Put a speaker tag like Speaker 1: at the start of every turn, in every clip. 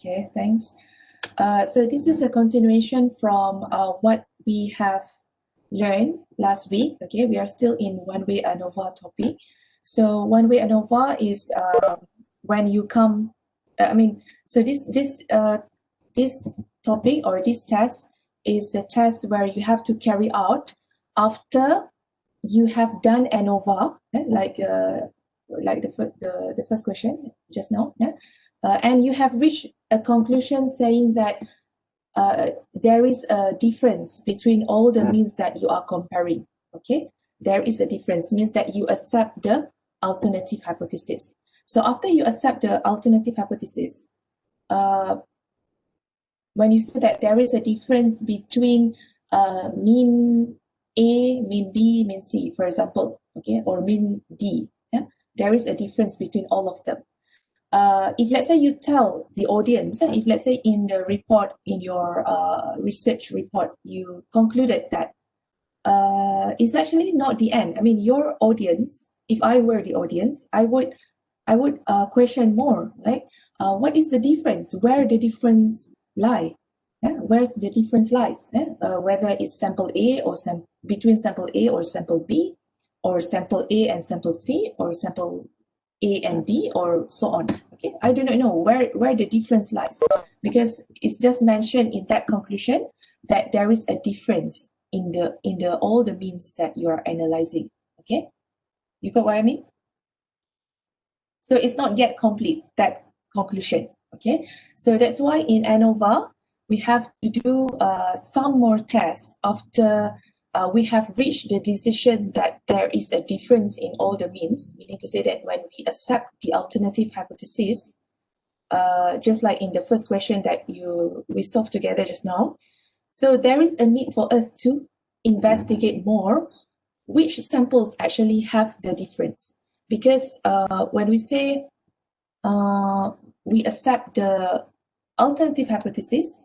Speaker 1: Okay, thanks. So this is a continuation from what we have learned last week. Okay, we are still in one-way ANOVA topic. So one-way ANOVA is when you come. So this topic or this test is the test where you have to carry out after you have done ANOVA, like the first question just now, and you have reached a conclusion saying that there is a difference between all the means that you are comparing. Okay, there is a difference, means that you accept the alternative hypothesis. So after you accept the alternative hypothesis, when you say that there is a difference between mean A, mean B, mean C, for example, okay, or mean D, there is a difference between all of them. If let's say you tell the audience, if let's say in the report, in your research report, you concluded that it's actually not the end. I mean, your audience, if I were the audience, I would question more, like what is the difference? Where the difference lie? Where's the difference lies? Whether it's sample A or between sample A or sample B, or sample A and sample C, or sample A and D, or so on. Okay, I do not know where the difference lies, because it's just mentioned in that conclusion that there is a difference in the all the means that you are analyzing. Okay, you got what I mean? So it's not yet complete, that conclusion. Okay, so that's why in ANOVA we have to do some more tests after we have reached the decision that there is a difference in all the means, meaning to say that when we accept the alternative hypothesis, just like in the first question that we solved together just now, so there is a need for us to investigate more which samples actually have the difference. Because when we say we accept the alternative hypothesis,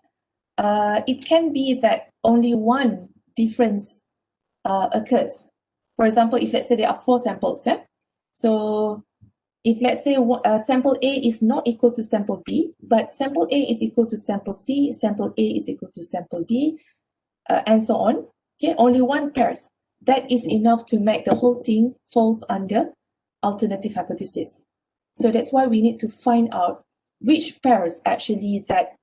Speaker 1: it can be that only one difference occurs. For example, if let's say there are 4 samples, so if let's say sample A is not equal to sample B, but sample A is equal to sample C, sample A is equal to sample D, and so on, okay, only one pairs, that is enough to make the whole thing falls under alternative hypothesis. So that's why we need to find out which pairs actually that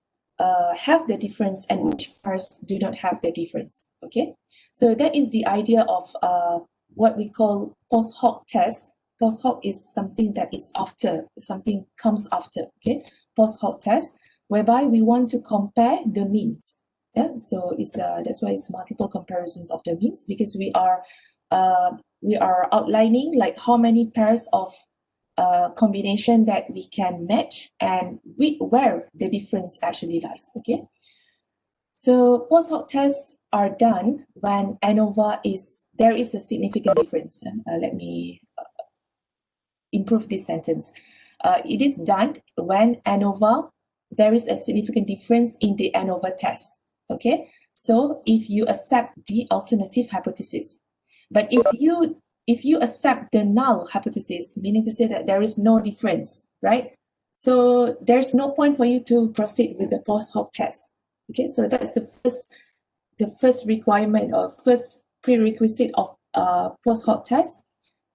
Speaker 1: have the difference and which pairs do not have the difference. Okay, so that is the idea of what we call post hoc tests. Post hoc is something that is after, something comes after. Okay, post hoc test, whereby we want to compare the means. Yeah, so it's that's why it's multiple comparisons of the means, because we are outlining like how many pairs of combination that we can match and where the difference actually lies. Okay, so post hoc tests are done when ANOVA there is a significant difference. Let me improve this sentence. It is done when ANOVA, there is a significant difference in the ANOVA test. Okay, so if you accept the alternative hypothesis, but if you accept the null hypothesis, meaning to say that there is no difference, right? So there's no point for you to proceed with the post hoc test. Okay, so that's the first requirement or first prerequisite of post hoc test.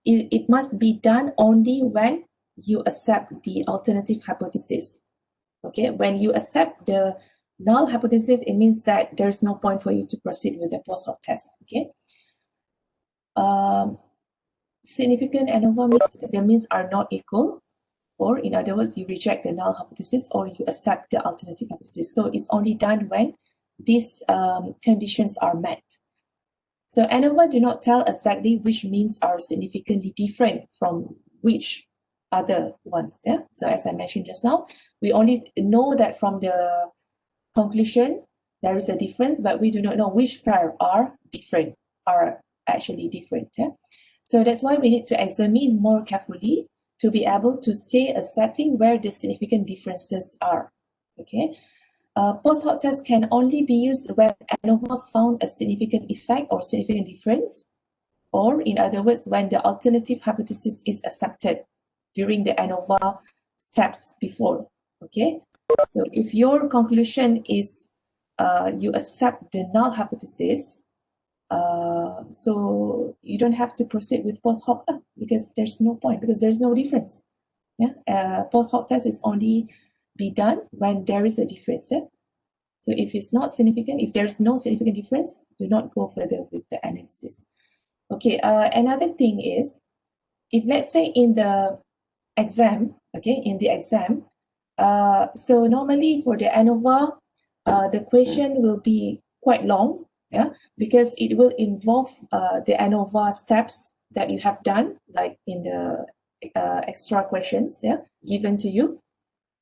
Speaker 1: It must be done only when you accept the alternative hypothesis. Okay, when you accept the null hypothesis, it means that there's no point for you to proceed with the post hoc test. Okay. Significant ANOVA means the means are not equal, or in other words, you reject the null hypothesis or you accept the alternative hypothesis. So it's only done when these conditions are met. So ANOVA do not tell exactly which means are significantly different from which other ones. Yeah. So as I mentioned just now, we only know that from the conclusion there is a difference, but we do not know which pair are actually different. Yeah? So that's why we need to examine more carefully to be able to say exactly where the significant differences are. Okay, post hoc test can only be used when ANOVA found a significant effect or significant difference, or in other words, when the alternative hypothesis is accepted during the ANOVA steps before. Okay, So if your conclusion is you accept the null hypothesis, so you don't have to proceed with post hoc because there's no point, because there's no difference. Yeah, post hoc test is only be done when there is a difference. Yeah? So if it's not significant, if there's no significant difference, do not go further with the analysis. Okay, another thing is, if let's say in the exam, okay, in the exam, so normally for the ANOVA, the question will be quite long, yeah, because it will involve the ANOVA steps that you have done, like in the extra questions, yeah, given to you.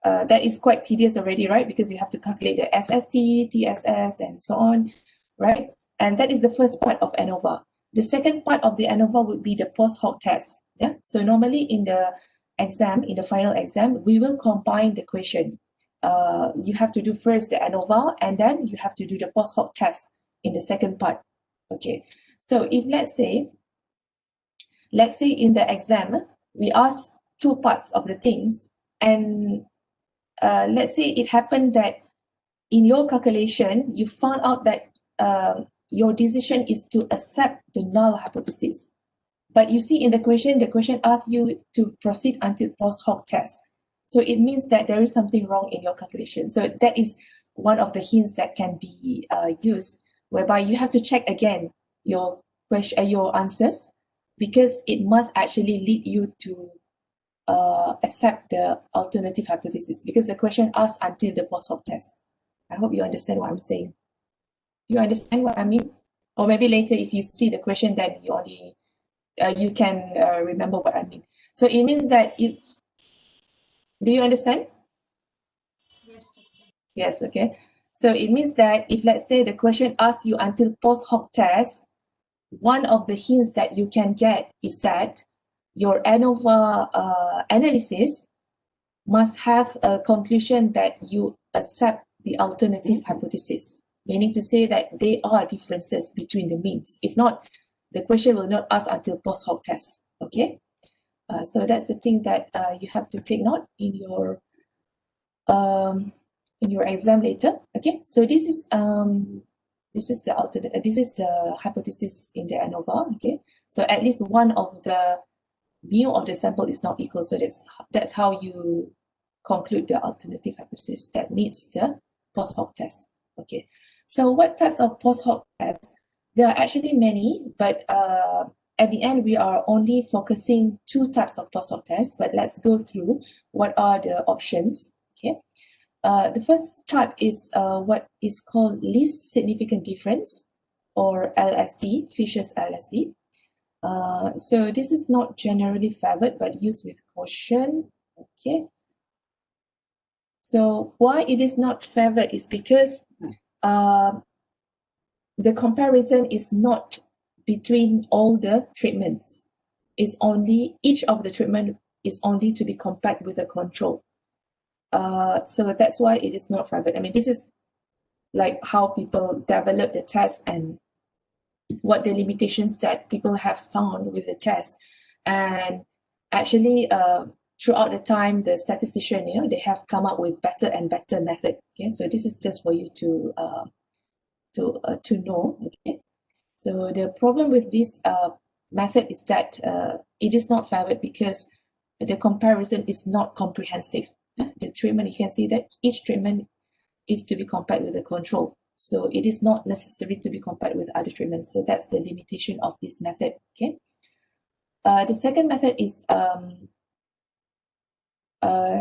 Speaker 1: That is quite tedious already, right? Because you have to calculate the SST, TSS, and so on, right? And that is the first part of ANOVA. The second part of the ANOVA would be the post hoc test. Yeah. So normally in the exam, in the final exam, we will combine the question. You have to do first the ANOVA, and then you have to do the post hoc test in the second part. Okay. So if let's say in the exam, we ask two parts of the things, and let's say it happened that in your calculation, you found out that your decision is to accept the null hypothesis. But you see in the question asks you to proceed until post hoc test. So it means that there is something wrong in your calculation. So that is one of the hints that can be used, whereby you have to check again your your answers, because it must actually lead you to accept the alternative hypothesis, because the question asks until the post hoc test. I hope you understand what I'm saying. You understand what I mean? Or maybe later, if you see the question, then you only you can remember what I mean. So it means that if, do you understand? Yes, okay. So it means that if let's say the question asks you until post hoc test, one of the hints that you can get is that your ANOVA analysis must have a conclusion that you accept the alternative hypothesis, meaning to say that there are differences between the means. If not, the question will not ask until post hoc test. Okay, so that's the thing that you have to take note in your exam later. Okay, so this is the alternate. This is the hypothesis in the ANOVA. Okay, so at least one of the mu of the sample is not equal. So that's how you conclude the alternative hypothesis that needs the post hoc test. Okay, so what types of post hoc tests? There are actually many, but at the end we are only focusing two types of post hoc tests. But let's go through what are the options. Okay, the first type is what is called least significant difference, or LSD, Fisher's LSD. So this is not generally favored, but used with caution. Okay. So why it is not favored is because the comparison is not between all the treatments. It's only each of the treatment is only to be compared with a control. So that's why it is not favored. I mean, this is like how people develop the test and what the limitations that people have found with the test. And actually, throughout the time, the statistician, they have come up with better and better method. Okay, so this is just for you to know. Okay, so the problem with this method is that it is not favored because the comparison is not comprehensive. The treatment, you can see that each treatment is to be compared with the control. So it is not necessary to be compared with other treatments. So that's the limitation of this method. Okay. The second method is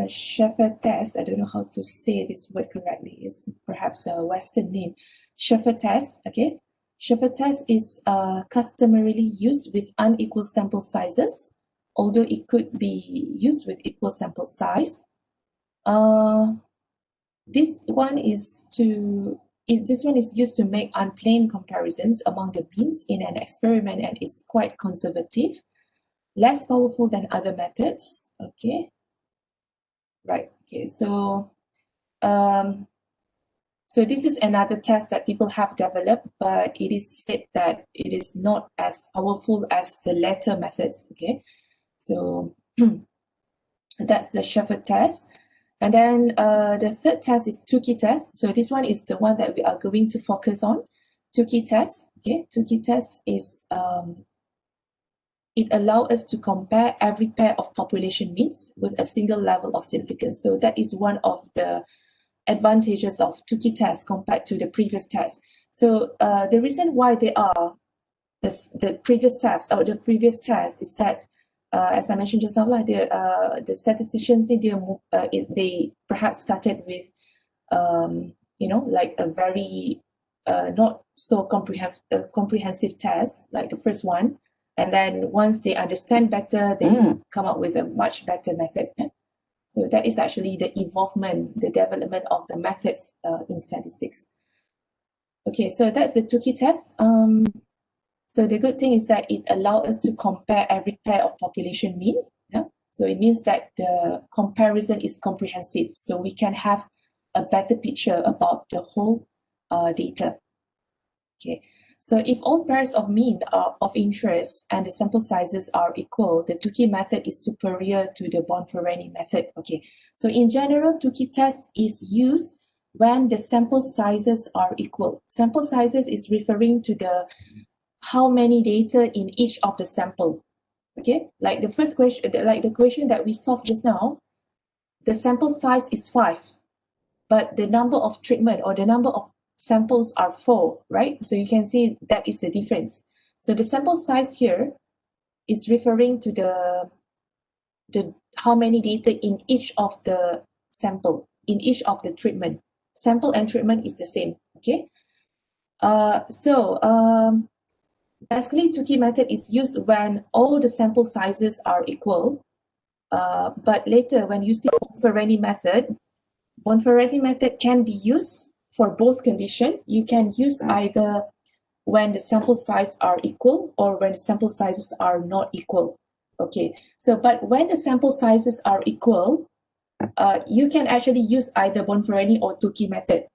Speaker 1: Scheffer test. I don't know how to say this word correctly. It's perhaps a Western name. Scheffer test. Okay. Scheffer test is customarily used with unequal sample sizes, although it could be used with equal sample size. This one is used to make unplanned comparisons among the means in an experiment, and is quite conservative, less powerful than other methods. Okay, right. Okay, so so this is another test that people have developed, but it is said that it is not as powerful as the latter methods. Okay, so that's the Scheffer test. And then the third test is Tukey test. So this one is the one that we are going to focus on. Tukey test. Okay, Tukey test is it allows us to compare every pair of population means with a single level of significance. So that is one of the advantages of Tukey test compared to the previous test. So the reason why they are the previous tabs or the previous test is that as I mentioned just now, the statisticians they perhaps started with like a very not so comprehensive test like the first one, and then once they understand better, they come up with a much better method. So that is actually the evolvement, the development of the methods in statistics. Okay, so that's the Tukey test. So the good thing is that it allows us to compare every pair of population mean. Yeah? So it means that the comparison is comprehensive. So we can have a better picture about the whole data. Okay. So if all pairs of mean are of interest and the sample sizes are equal, the Tukey method is superior to the Bonferroni method. Okay. So in general, Tukey test is used when the sample sizes are equal. Sample sizes is referring to the how many data in each of the sample. Okay, like the first question, like the question that we solved just now, the sample size is 5, but the number of treatment or the number of samples are 4, right? So you can see that is the difference. So the sample size here is referring to the how many data in each of the sample, in each of the treatment. Sample and treatment is the same, okay? Basically, Tukey method is used when all the sample sizes are equal. But later, when you see Bonferroni method can be used for both conditions. You can use either when the sample size are equal or when the sample sizes are not equal. Okay, so but when the sample sizes are equal, you can actually use either Bonferroni or Tukey method.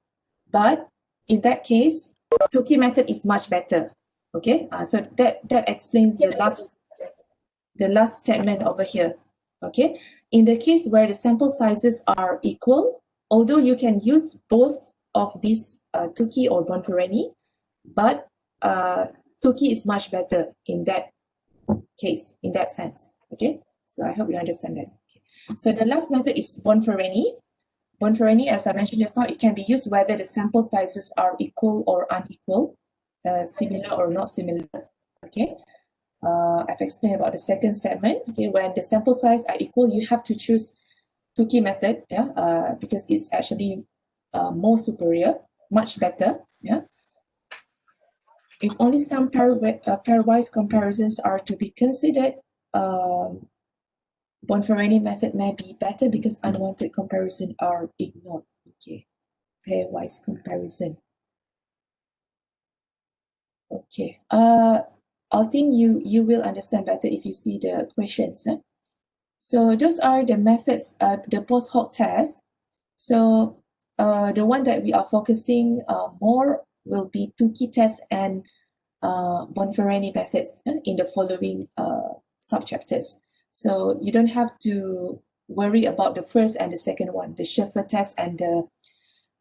Speaker 1: But in that case, Tukey method is much better. Okay, so that explains the last statement over here. Okay, in the case where the sample sizes are equal, although you can use both of these Tukey or Bonferroni, but Tukey is much better in that case, in that sense. Okay, so I hope you understand that. Okay. So the last method is Bonferroni. Bonferroni, as I mentioned just now, it can be used whether the sample sizes are equal or unequal, similar or not similar. Okay, I've explained about the second statement. Okay, when the sample size are equal, you have to choose Tukey method, because it's actually more superior, much better. Yeah. If only some pairwise comparisons are to be considered, Bonferroni method may be better because unwanted comparisons are ignored. Okay, pairwise comparison. Okay, I think you will understand better if you see the questions. So those are the methods, the post hoc test. So the one that we are focusing more will be Tukey test and Bonferroni methods in the following subchapters. So you don't have to worry about the first and the second one, the Schaeffer test and the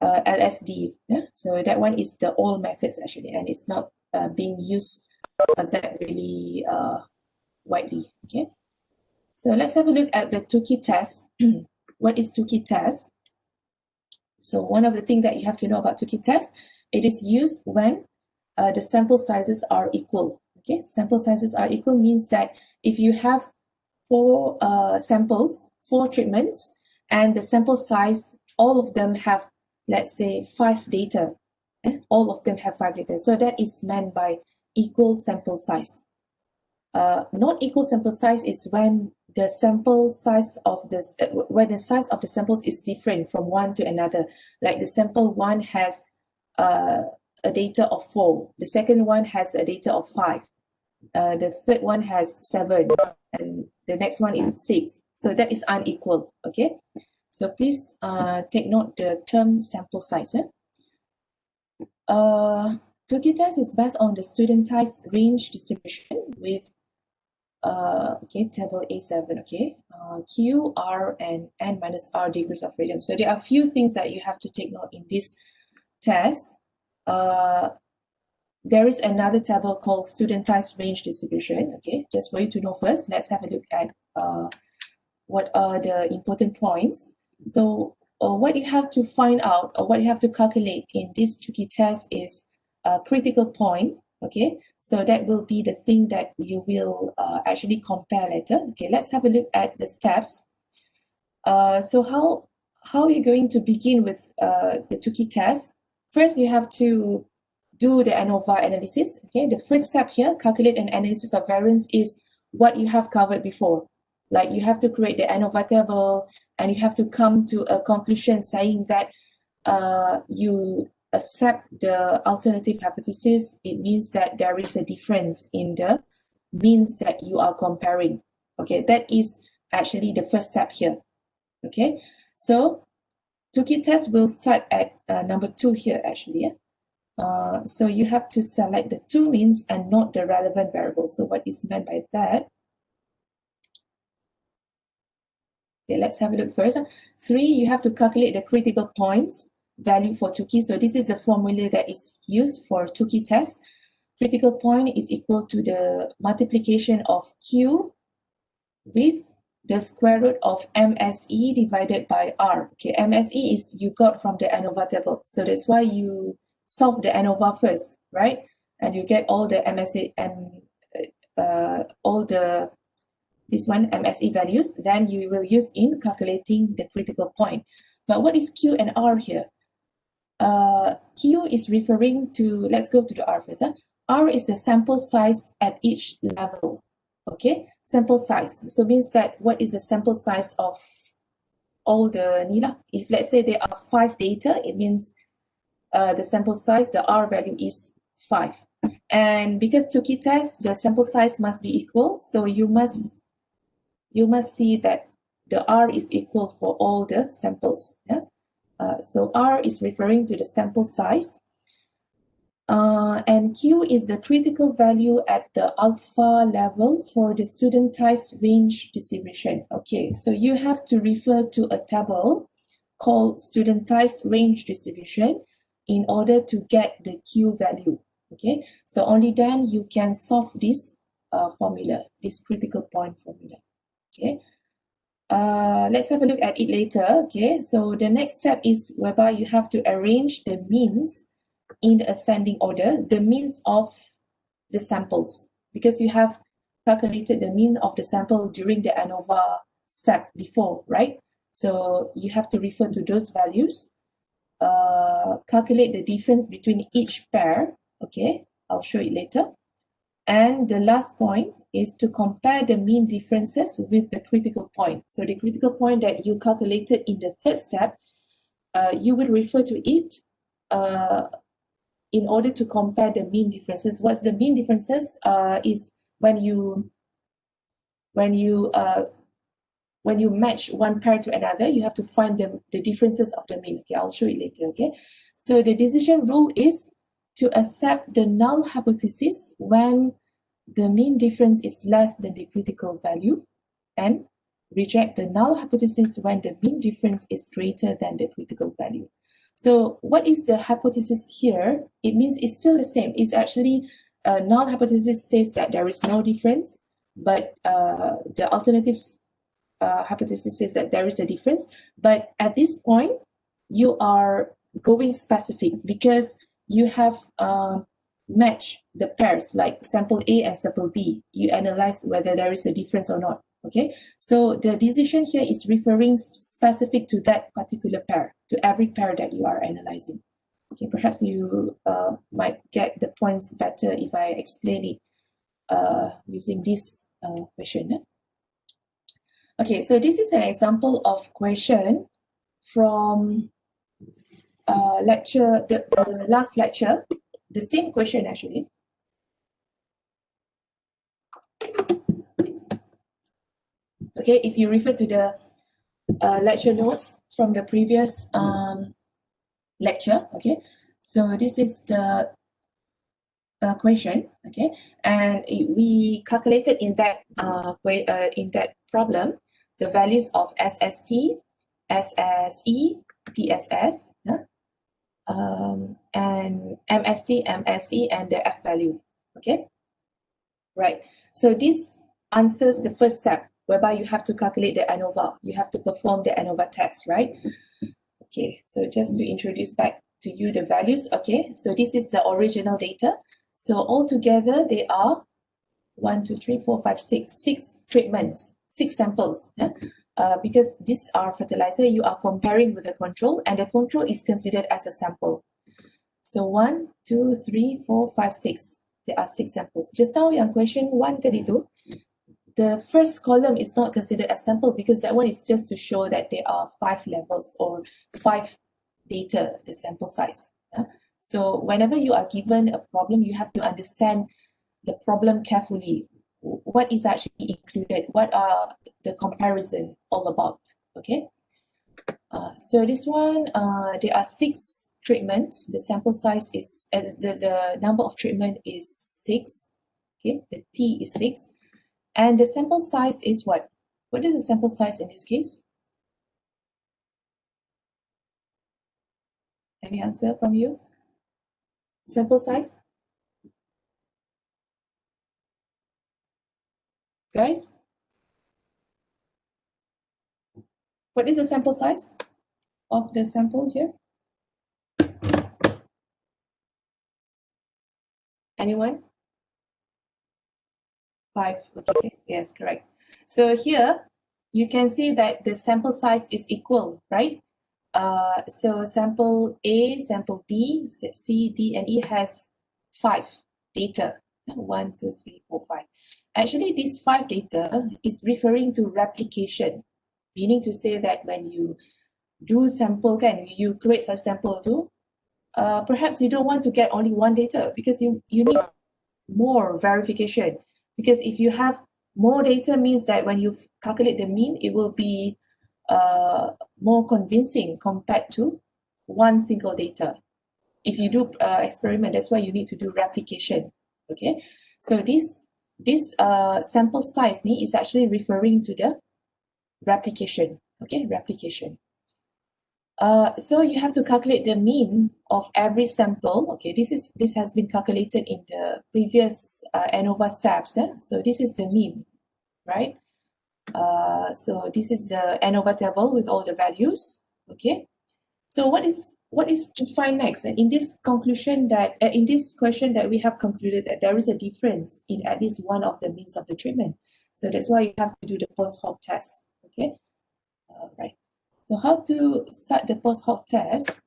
Speaker 1: LSD. So that one is the old methods actually, and it's not being used that really widely. Okay, so let's have a look at the Tukey test. What is Tukey test? So one of the things that you have to know about Tukey test, it is used when the sample sizes are equal. Okay, sample sizes are equal means that if you have 4 samples, 4 treatments, and the sample size, all of them have, let's say, 5 data. All of them have 5 data. So that is meant by equal sample size. Not equal sample size is when the sample size of this, when the size of the samples is different from one to another. Like the sample 1 has a data of 4, the second one has a data of 5, the third one has 7, and the next one is 6. So that is unequal. Okay, so please take note the term sample size. Tukey test is based on the studentized range distribution with Okay, table A7, okay, Q, R, and N minus R degrees of freedom. So there are a few things that you have to take note in this test. There is another table called studentized range distribution, okay, just for you to know first. Let's have a look at what are the important points. So what you have to find out, or what you have to calculate in this Tukey test is a critical point. Okay, so that will be the thing that you will actually compare later. Okay, let's have a look at the steps. So how are you going to begin with the Tukey test? First, you have to do the ANOVA analysis. Okay, the first step here, calculate an analysis of variance, is what you have covered before. Like you have to create the ANOVA table, and you have to come to a conclusion saying that you accept the alternative hypothesis. It means that there is a difference in the means that you are comparing. Okay, that is actually the first step here. Okay, so Tukey test will start at number 2 here actually. Yeah? So you have to select the two means and not the relevant variables. So what is meant by that? Okay, let's have a look first. 3, you have to calculate the critical points value for Tukey. So this is the formula that is used for Tukey test. Critical point is equal to the multiplication of Q with the square root of MSE divided by R. Okay, MSE is you got from the ANOVA table. So that's why you solve the ANOVA first, right? And you get all the MSE and all the MSE values, then you will use in calculating the critical point. But what is Q and R here? Q is referring to, let's go to the R first. R is the sample size at each level. Okay, sample size. So means that what is the sample size of all the NILA? If let's say there are 5 data, it means the sample size, the R value is 5. And because Tukey test, the sample size must be equal, so you must see that the R is equal for all the samples. Yeah? So R is referring to the sample size. And Q is the critical value at the alpha level for the studentized range distribution. Okay, so you have to refer to a table called studentized range distribution in order to get the Q value. Okay, so only then you can solve this formula, this critical point formula. Okay, let's have a look at it later. Okay, so the next step is whereby you have to arrange the means in ascending order, the means of the samples, because you have calculated the mean of the sample during the ANOVA step before, right? So you have to refer to those values, calculate the difference between each pair. Okay, I'll show it later. And the last point is to compare the mean differences with the critical point. So the critical point that you calculated in the third step, you will refer to it in order to compare the mean differences. What's the mean differences? Is when you match one pair to another, you have to find the differences of the mean. Okay, I'll show you later. Okay, so the decision rule is to accept the null hypothesis when the mean difference is less than the critical value, and reject the null hypothesis when the mean difference is greater than the critical value. So what is the hypothesis here? It means it's still the same. It's actually a null hypothesis says that there is no difference, but the alternative hypothesis says that there is a difference. But at this point, you are going specific because you have matched the pairs like sample A and sample B. You analyze whether there is a difference or not. Okay, so the decision here is referring specific to that particular pair, to every pair that you are analyzing. Okay, perhaps you might get the points better if I explain it using this question. Okay, so this is an example of question from lecture, the last lecture, the same question actually. Okay, if you refer to the lecture notes from the previous lecture, okay, so this is the question, okay, and we calculated in that problem the values of SST, SSE, TSS, and MST, MSE, and the F value. Okay, right. So this answers the first step, whereby you have to calculate the ANOVA. You have to perform the ANOVA test, right? Okay, so just to introduce back to you the values. Okay, so this is the original data. So altogether, they are 1, 2, 3, 4, 5, 6, 6 treatments, 6 samples. Because these are fertilizer, you are comparing with the control, and the control is considered as a sample. So 1, 2, 3, 4, 5, 6. There are 6 samples. Just now yang question 132, the first column is not considered as sample because that one is just to show that there are 5 levels or 5 data, the sample size. So whenever you are given a problem, you have to understand the problem carefully. What is actually included? What are the comparison all about? Okay. So this one, there are 6 treatments. The sample size is the number of treatment is 6. Okay, the T is 6, and the sample size is what? What is the sample size in this case? Any answer from you? Sample size? Guys? What is the sample size of the sample here? Anyone? 5. Okay, yes, correct. So here you can see that the sample size is equal, right? So sample A, sample B, C, D, and E has 5 data. 1, 2, 3, 4, 5. Actually, this 5 data is referring to replication, meaning to say that when you do sample, you create such sample too, perhaps you don't want to get only 1 data because you need more verification. Because if you have more data, means that when you calculate the mean, it will be more convincing compared to 1 single data. If you do experiment, that's why you need to do replication. Okay, so this sample size is actually referring to the replication. Okay, replication. So you have to calculate the mean of every sample. Okay, this has been calculated in the previous ANOVA steps. So this is the mean, right? So this is the ANOVA table with all the values. Okay, so what is to find next? In this conclusion that in this question that we have concluded that there is a difference in at least one of the means of the treatment. So that's why you have to do the post hoc test. Okay, right. So how to start the post hoc test?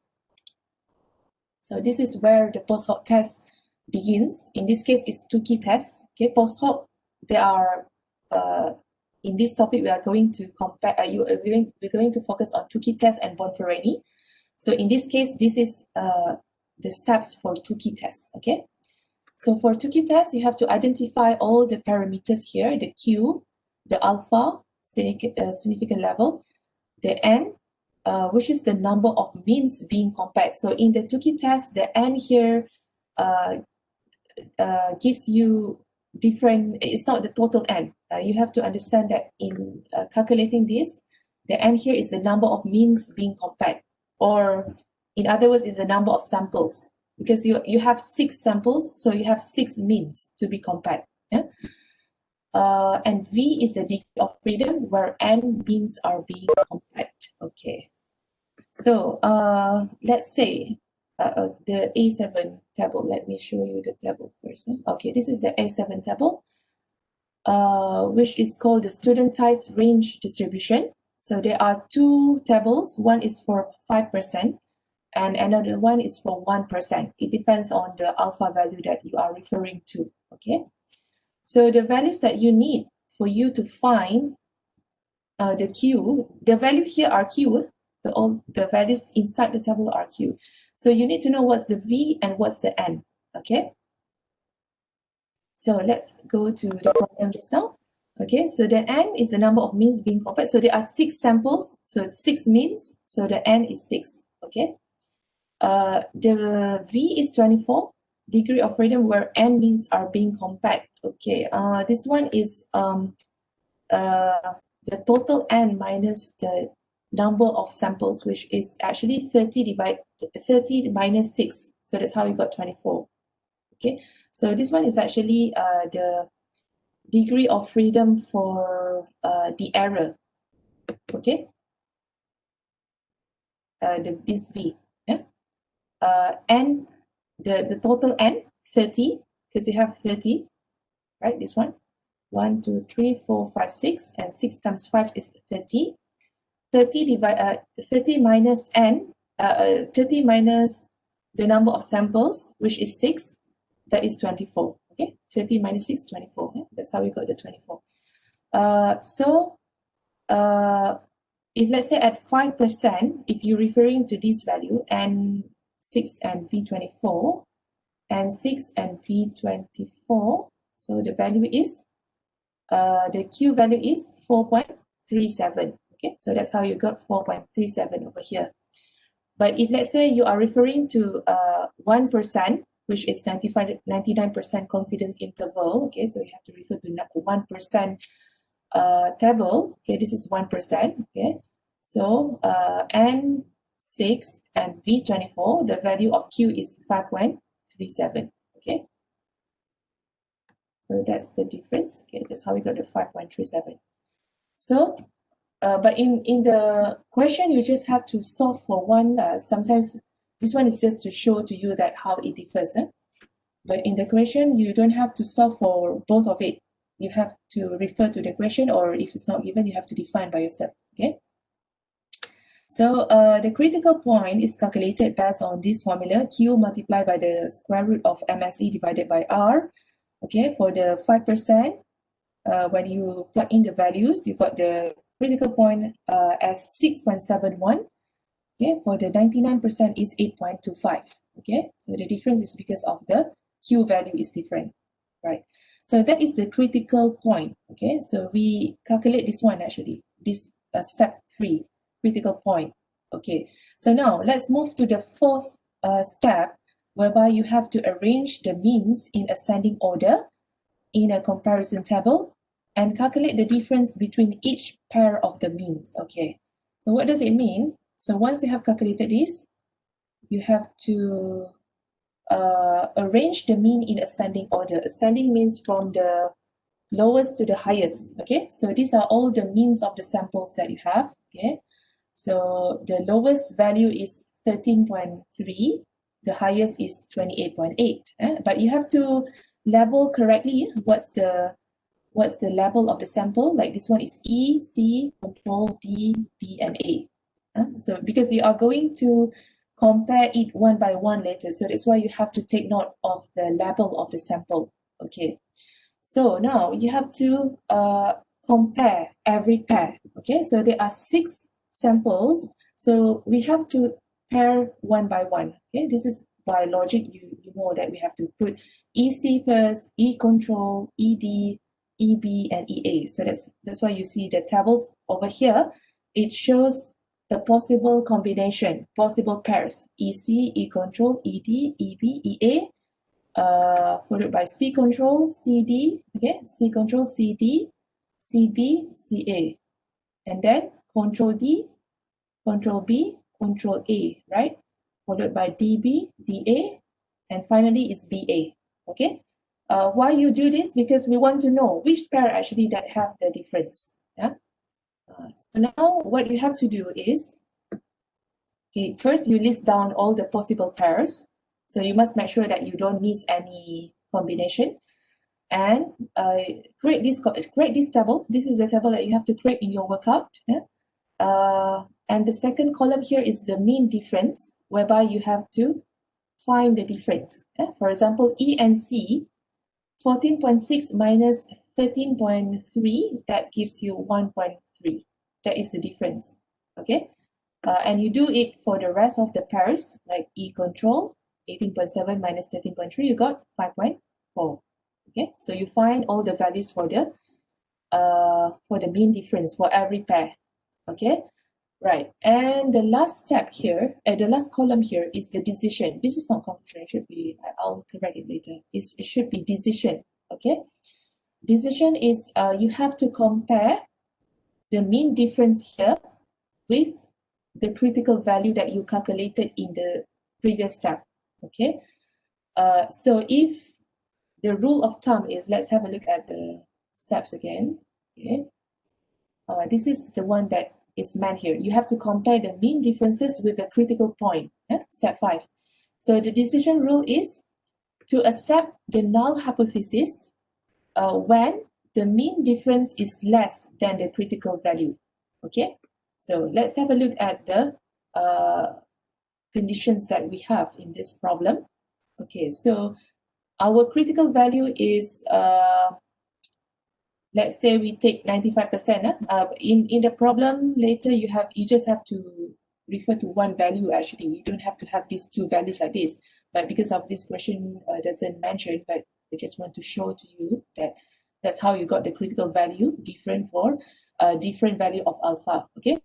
Speaker 1: So this is where the post hoc test begins. In this case, it's Tukey test. Okay, post hoc. There are in this topic we are going to compare. We're going to focus on Tukey test and Bonferroni. So in this case, this is the steps for Tukey test. Okay. So for Tukey test, you have to identify all the parameters here: the Q, the alpha, significant level, the N, which is the number of means being compared. So in the Tukey test, the N here gives you different, it's not the total N. You have to understand that in calculating this, the N here is the number of means being compared, or in other words, is the number of samples, because you have 6 samples, so you have 6 means to be compared. Yeah? And V is the degree of freedom, where N means are being compared. Okay. So let's say the A7 table. Let me show you the table first. Okay, this is the A7 table, which is called the studentized range distribution. So there are 2 tables. One is for 5% and another one is for 1%. It depends on the alpha value that you are referring to. Okay. So the values that you need for you to find the Q, the value here are Q, all the values inside the table are Q. So you need to know what's the V and what's the N, okay? So let's go to the problem just now. Okay, so the N is the number of means being compared. So there are 6 samples, so it's 6 means, so the N is 6, okay? The V is 24, degree of freedom where n means are being compact. Okay, this one is the total n minus the number of samples, which is actually 30 minus 6. So that's how you got 24. Okay, so this one is actually the degree of freedom for the error. Okay, this B. Yeah, n the total n 30, because you have 30, right? This one 1 2 3 4 5 6, and 6 times 5 is 30. 30 minus n, 30 minus the number of samples, which is 6, that is 24. Okay, 30 minus 6, 24. Yeah? That's how we got the 24. If let's say at 5%, if you're referring to this value, and 6 and V24, and 6 and V24, so the value is, the Q value is 4.37. Okay, so that's how you got 4.37 over here. But if let's say you are referring to 1%, which is 99% confidence interval, okay, so you have to refer to 1% table. Okay, this is 1%. Okay, so N6 and V24, the value of Q is 5.37. Okay, so that's the difference. Okay, that's how we got the 5.37. So but in the question, you just have to solve for one. Sometimes this one is just to show to you that how it differs. But in the question, you don't have to solve for both of it. You have to refer to the question, or if it's not given, you have to define by yourself. Okay. So the critical point is calculated based on this formula: Q multiplied by the square root of MSE divided by R. Okay, for the 5%, when you plug in the values, you got the critical point as 6.71. Okay, for the 99% is 8.25. Okay, so the difference is because of the Q value is different, right? So that is the critical point. Okay, so we calculate this one actually, this step 3, critical point. Okay, so now let's move to the fourth step, whereby you have to arrange the means in ascending order in a comparison table and calculate the difference between each pair of the means. Okay, so what does it mean? So once you have calculated this, you have to arrange the mean in ascending order. Ascending means from the lowest to the highest. Okay, so these are all the means of the samples that you have. Okay, so the lowest value is 13.3, the highest is 28.8. But you have to label correctly what's the level of the sample. Like this one is E, C, control, D, B, and A. So because you are going to compare it one by one later, so that's why you have to take note of the level of the sample. Okay, so now you have to compare every pair. Okay, so there are 6 samples, so we have to pair one by one. Okay, this is by logic. You know that we have to put EC first, E control, ED, EB, and EA. So that's why you see the tables over here. It shows the possible combination, possible pairs: EC, E control, ED, EB, EA, followed by C control, CD, okay, C control, CD, CB, CA, and then control D, control B, control A, right? Followed by DB, DA, and finally is BA. Okay. Why you do this? Because we want to know which pair actually that have the difference. Yeah. So now what you have to do is, okay, first you list down all the possible pairs. So you must make sure that you don't miss any combination. And create this table. This is the table that you have to create in your workout. Yeah? And the second column here is the mean difference, whereby you have to find the difference. Yeah? For example, E and C, 14.6 minus 13.3, that gives you 1.3. That is the difference. Okay, and you do it for the rest of the pairs, like E control, 18.7 minus 13.3, you got 5.4. Okay, so you find all the values for the mean difference for every pair. Okay, Right. And the last step here, the last column here is the decision. This is not conclusion. It should be, I'll correct it later. It should be decision. Okay. Decision is you have to compare the mean difference here with the critical value that you calculated in the previous step. Okay. So if the rule of thumb is, let's have a look at the steps again. Okay. This is the one that is meant here. You have to compare the mean differences with the critical point. Step 5. So the decision rule is to accept the null hypothesis when the mean difference is less than the critical value. Okay, so let's have a look at the conditions that we have in this problem. Okay, so our critical value is let's say we take 95%. In the problem later, you just have to refer to one value. Actually, you don't have to have these two values like this. But because of this question doesn't mention, but I just want to show to you that that's how you got the critical value different for different value of alpha. Okay,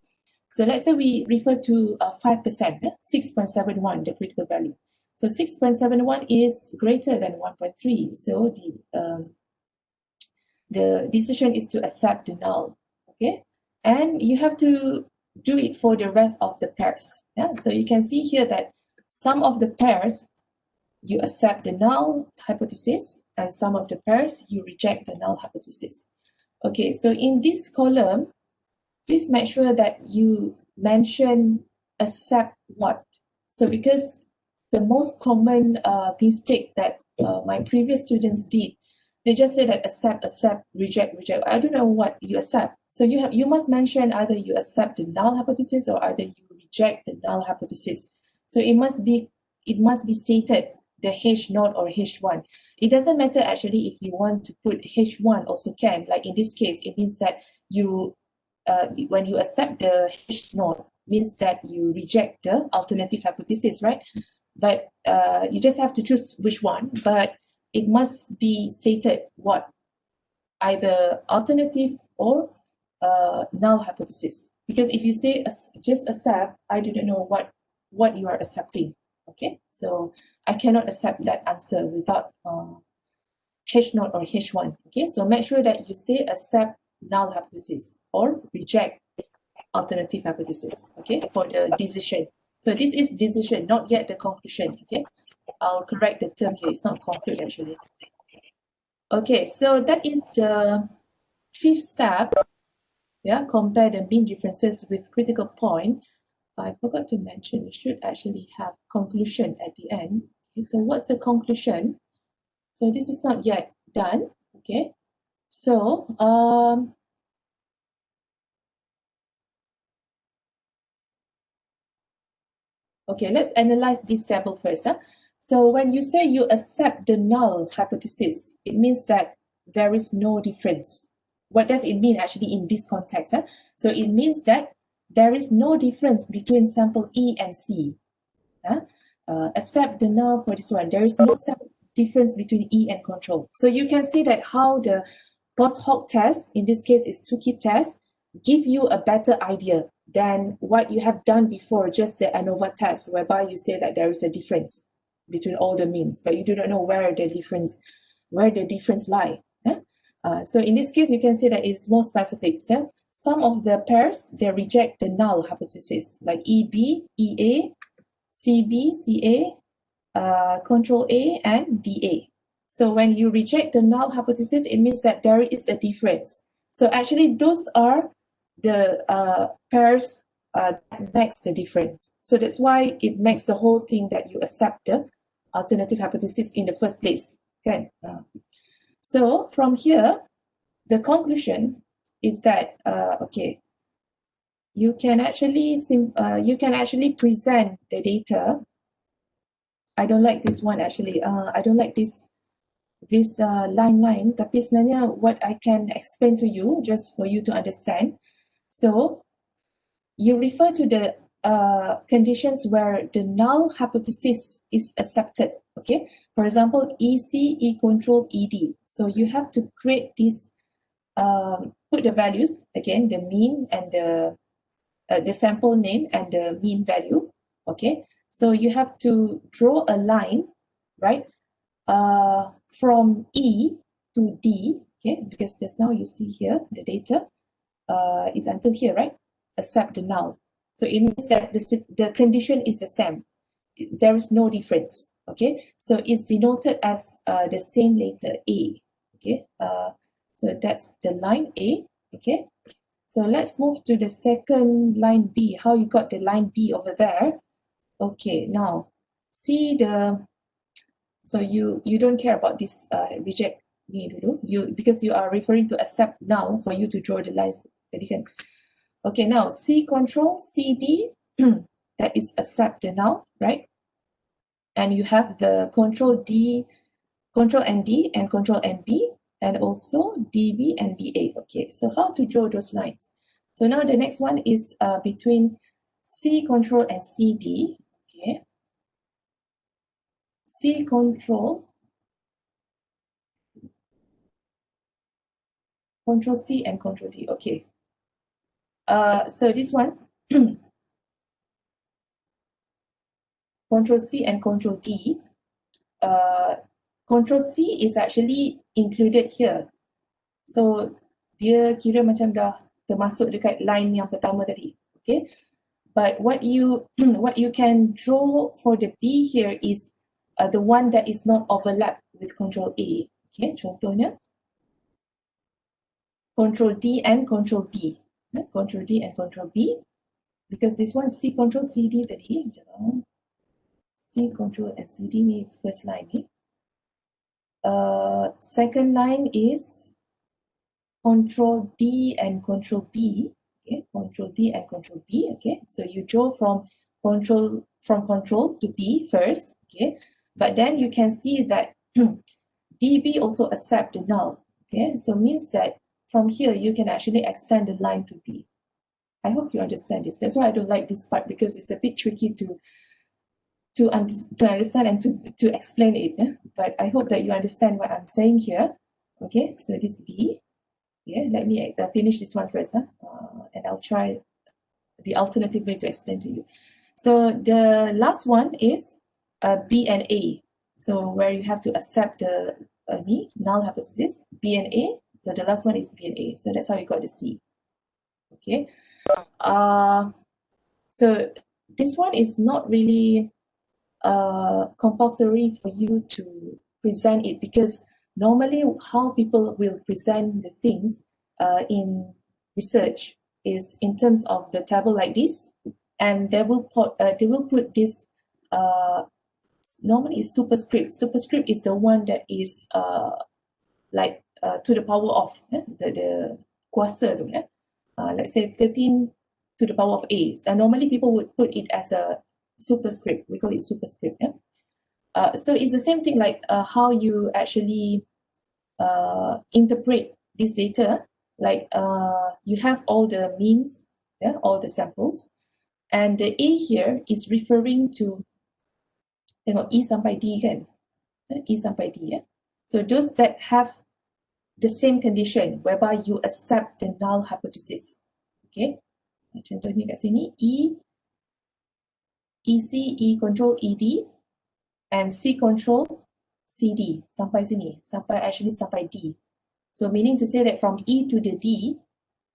Speaker 1: so let's say we refer to 5%, 6.71, the critical value. So 6.71 is greater than 1.3. So the decision is to accept the null. Okay, and you have to do it for the rest of the pairs. Yeah, so you can see here that some of the pairs you accept the null hypothesis, and some of the pairs you reject the null hypothesis. Okay, so in this column, please make sure that you mention accept what. So because the most common mistake that my previous students did, they just say that accept, reject. I don't know what you accept. So you must mention either you accept the null hypothesis or either you reject the null hypothesis. So it must be stated, the H0 or H1. It doesn't matter actually if you want to put H1 also can. Like in this case, it means that you when you accept the H0 means that you reject the alternative hypothesis, right? But you just have to choose which one, but it must be stated what, either alternative or null hypothesis. Because if you say just accept, I don't know what you are accepting. Okay, so I cannot accept that answer without H0 or H1. Okay, so make sure that you say accept null hypothesis or reject alternative hypothesis. Okay, for the decision. So this is decision, not yet the conclusion. Okay, I'll correct the term here. It's not conclude actually. Okay, so that is the 5th step. Yeah, compare the mean differences with critical point. I forgot to mention, you should actually have conclusion at the end. Okay, so what's the conclusion? So this is not yet done. Okay, so okay, let's analyze this table first. So when you say you accept the null hypothesis, it means that there is no difference. What does it mean actually in this context? So it means that there is no difference between sample E and C. Accept the null for this one. There is no difference between E and control. So you can see that how the post hoc test, in this case is Tukey test, give you a better idea than what you have done before, just the ANOVA test, whereby you say that there is a difference between all the means, but you do not know where the difference lie. So in this case, you can see that it's more specific. So some of the pairs, they reject the null hypothesis, like EB, EA, CB, CA, control A, and DA. So when you reject the null hypothesis, it means that there is a difference. So actually, those are the pairs that makes the difference. So that's why it makes the whole thing that you accept the alternative hypothesis in the first place. Okay. So from here, the conclusion is that okay, you can actually present the data. I don't like this one actually. I don't like this line. Tapi sebenarnya what I can explain to you just for you to understand. So you refer to the conditions where the null hypothesis is accepted. Okay, for example, EC, E control, ED. So you have to create this, put the values again, the mean and the the sample name and the mean value. Okay, so you have to draw a line, right, from E to D. Okay, because just now you see here the data is until here, right? Except the null. So it means that the condition is the same. There is no difference. Okay, so it's denoted as the same letter A. Okay, so that's the line A. Okay, so let's move to the second line B. How you got the line B over there? Okay, now see the, so you don't care about this reject me dulu, because you are referring to accept now for you to draw the lines that you can. Okay, now C control CD, that is accept the now, right? And you have the control D, control ND and control NB, and also DB and BA. Okay, so how to draw those lines? So now the next one is between C control and CD. Okay, C control, control C and control D. Okay, so this one, control C and control D. Control C is actually included here. So dia kira macam dah termasuk dekat line yang pertama tadi. Okay, but what you what you can draw for the B here is the one that is not overlap with control A. Okay, contohnya control D and control B. Control D and control B, because this one C control CD tadi. C control and CD ni first line ni. Second line is control D and control B. Okay, control D and control B. Okay, so you draw from control to B first. Okay, but then you can see that DB also accept the null. Okay, so means that from here you can actually extend the line to B. I hope you understand this. That's why I don't like this part, because it's a bit tricky to understand and to explain it. Yeah? But I hope that you understand what I'm saying here. Okay, so this B. Yeah, let me finish this one first, and I'll try the alternative way to explain to you. So the last one is B and A. So where you have to accept the null hypothesis, B and A. So the last one is B and A. So that's how you got the C. Okay. So this one is not really compulsory for you to present it, because normally how people will present the things in research is in terms of the table like this, and they will put this normally is superscript. Superscript is the one that is like to the power of the kuasa tu, let's say 13 to the power of A. And normally people would put it as a superscript. We call it superscript. Yeah? So it's the same thing like how you actually interpret this data. Like you have all the means, yeah, all the samples, and the A here is referring to, tengok E sampai D kan, E sampai D, yeah. So those that have the same condition whereby you accept the null hypothesis. Okay, contohnya kat sini E, EC, E control ED, and C control CD sampai sini, sampai D. So meaning to say that from E to the D,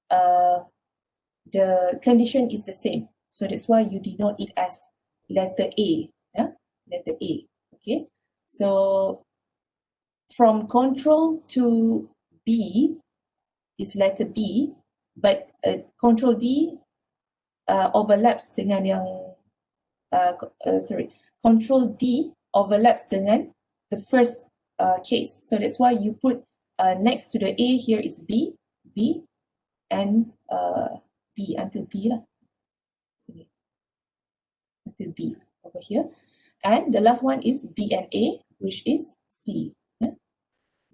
Speaker 1: the condition is the same. So that's why you denote it as letter A. Yeah? Letter A. Okay. So from control to B is letter B, but control D overlaps dengan yang control D overlaps dengan the first case. So that's why you put next to the A here is B, and B until B lah. Until B over here. And the last one is B and A, which is C. Yeah?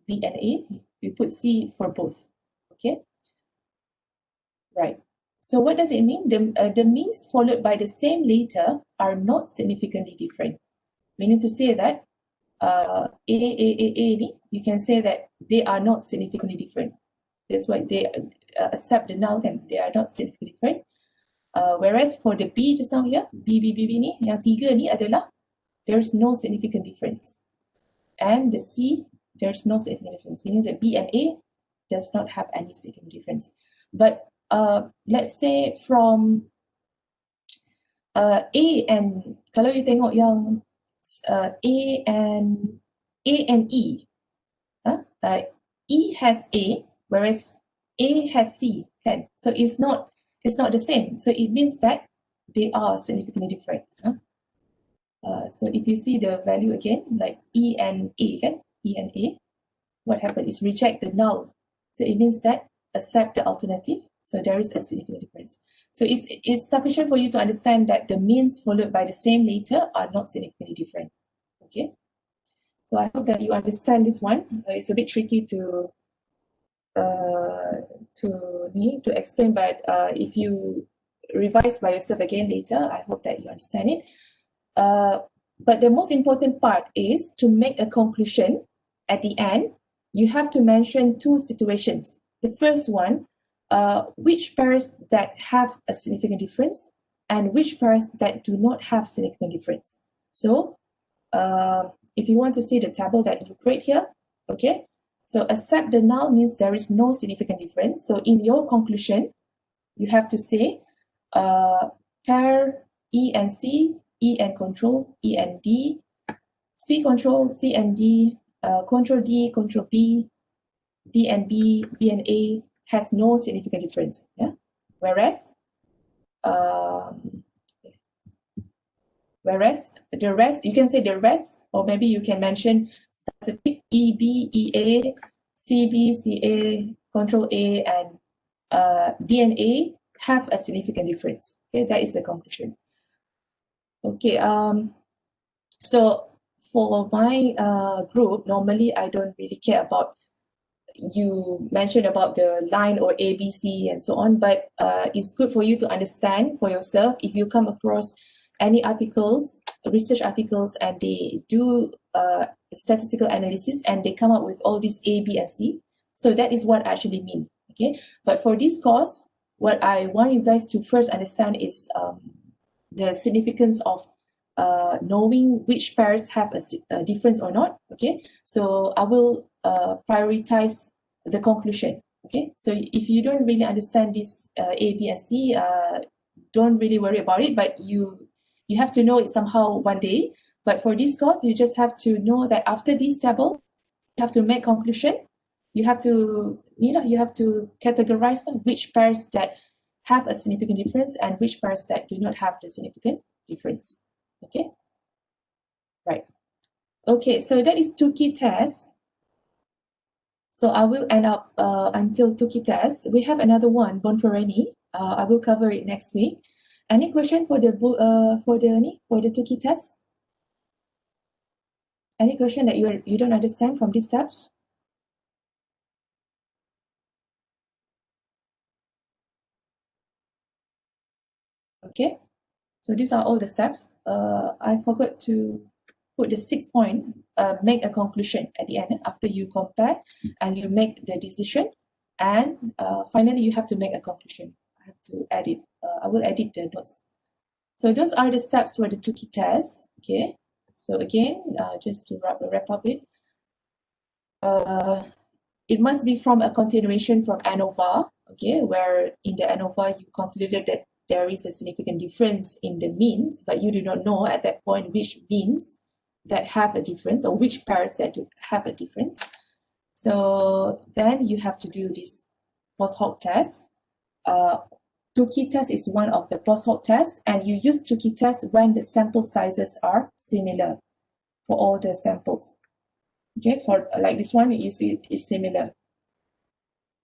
Speaker 1: B and A, we put C for both. Okay. Right. So what does it mean? The means followed by the same letter are not significantly different. Meaning to say that A, you can say that they are not significantly different. That's why they accept the null and they are not significantly different. Whereas for the B just now here, B ni, yang 3 ni adalah there's no significant difference. And the C, there's no significant difference, meaning that B and A does not have any significant difference. But let's say from A and, kalau you tengok yang A and E, E has A, whereas A has C, kan? So it's not the same. So it means that they are significantly different. So if you see the value again, like E and A, kan? E and A, what happened is reject the null. So it means that accept the alternative. So there is a significant difference. So it's sufficient for you to understand that the means followed by the same letter are not significantly different. Okay. So I hope that you understand this one. It's a bit tricky to explain, but if you revise by yourself again later, I hope that you understand it. But the most important part is to make a conclusion at the end. You have to mention 2 situations. The first one, which pairs that have a significant difference and which pairs that do not have significant difference. So if you want to see the table that you create here, okay, so accept the null means there is no significant difference. So in your conclusion, you have to say pair E and C, E and control, E and D, C control, C and D, control D, control B, D and B, B and A has no significant difference. Yeah. Whereas the rest, you can say the rest, or maybe you can mention specific EB, EA, CB, CA, control A, and D and A have a significant difference. Okay, that is the conclusion. Okay, so for my group, normally I don't really care about you mentioned about the line or ABC and so on, but it's good for you to understand for yourself if you come across any articles, research articles, and they do statistical analysis and they come up with all these A, B, and C. So that is what I actually mean. Okay, but for this course, what I want you guys to first understand is the significance of knowing which pairs have a difference or not. Okay, so I will prioritize the conclusion. Okay, so if you don't really understand this A, B, and C, don't really worry about it, but you have to know it somehow one day. But for this course, you just have to know that after this table, you have to make conclusion. You have to, you have to categorize which pairs that have a significant difference and which pairs that do not have the significant difference. Okay, right. Okay, so that is Tukey test. So I will end up until Tukey test. We have another one, Bonfereni. I will cover it next week. Any question for the Tukey test? Any question that you don't understand from these steps? Okay, so these are all the steps. I forgot to put the 6th point, make a conclusion at the end after you compare and you make the decision, and finally you have to make a conclusion. I have to edit. I will edit the notes. So those are the steps for the Tukey test. Okay. So again, just to wrap up it. It must be from a continuation from ANOVA. Okay, where in the ANOVA you concluded that there is a significant difference in the means, but you do not know at that point which means that have a difference or which pairs that do have a difference. So then you have to do this post hoc test. Tukey test is one of the post hoc tests, and you use Tukey test when the sample sizes are similar for all the samples. Okay, for like this one, you see it's similar.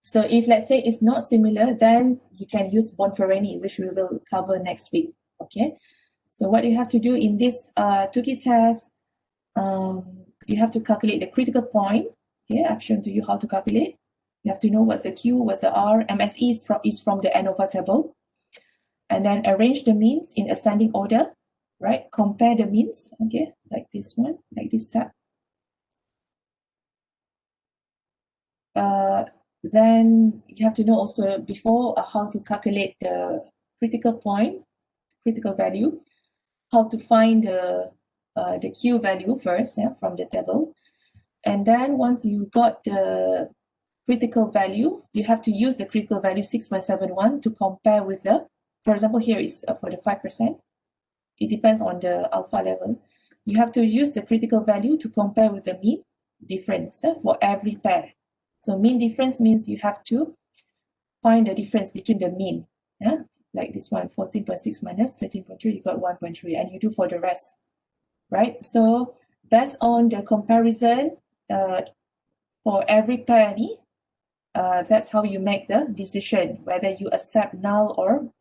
Speaker 1: So if let's say it's not similar, then you can use Bonfereni, which we will cover next week. Okay, so what you have to do in this Tukey test, you have to calculate the critical point. Okay, I've shown to you how to calculate. You have to know what's the Q, what's the R. MSE is from the ANOVA table. And then arrange the means in ascending order, right? Compare the means, okay, like this one, like this step. Then you have to know also before how to calculate the critical point, critical value, how to find the Q value first, yeah, from the table. And then once you got the critical value, you have to use the critical value 6.71 to compare with the, for example, here is for the 5%. It depends on the alpha level. You have to use the critical value to compare with the mean difference for every pair. So mean difference means you have to find the difference between the mean. Yeah? Like this one, 14.6 minus 13.3, you got 1.3, and you do for the rest, right? So based on the comparison for every pair, that's how you make the decision whether you accept null or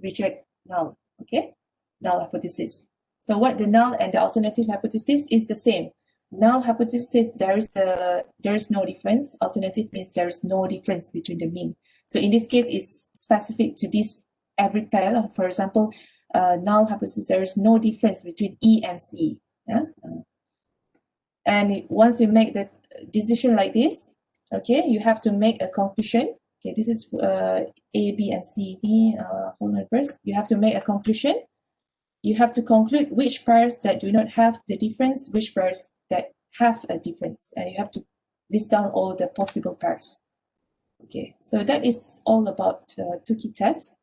Speaker 1: reject null. Okay, null hypothesis. So what the null and the alternative hypothesis is the same. Null hypothesis says there is no difference. Alternative means there is no difference between the mean. So in this case, it's specific to this every pair. For example, null hypothesis, there is no difference between E and C. Yeah? And once you make the decision like this, okay, you have to make a conclusion. Okay, this is A, B, and C. Hold on first. You have to make a conclusion. You have to conclude which pairs that do not have the difference, which pairs that have a difference, and you have to list down all the possible pairs. Okay, so that is all about Tukey test.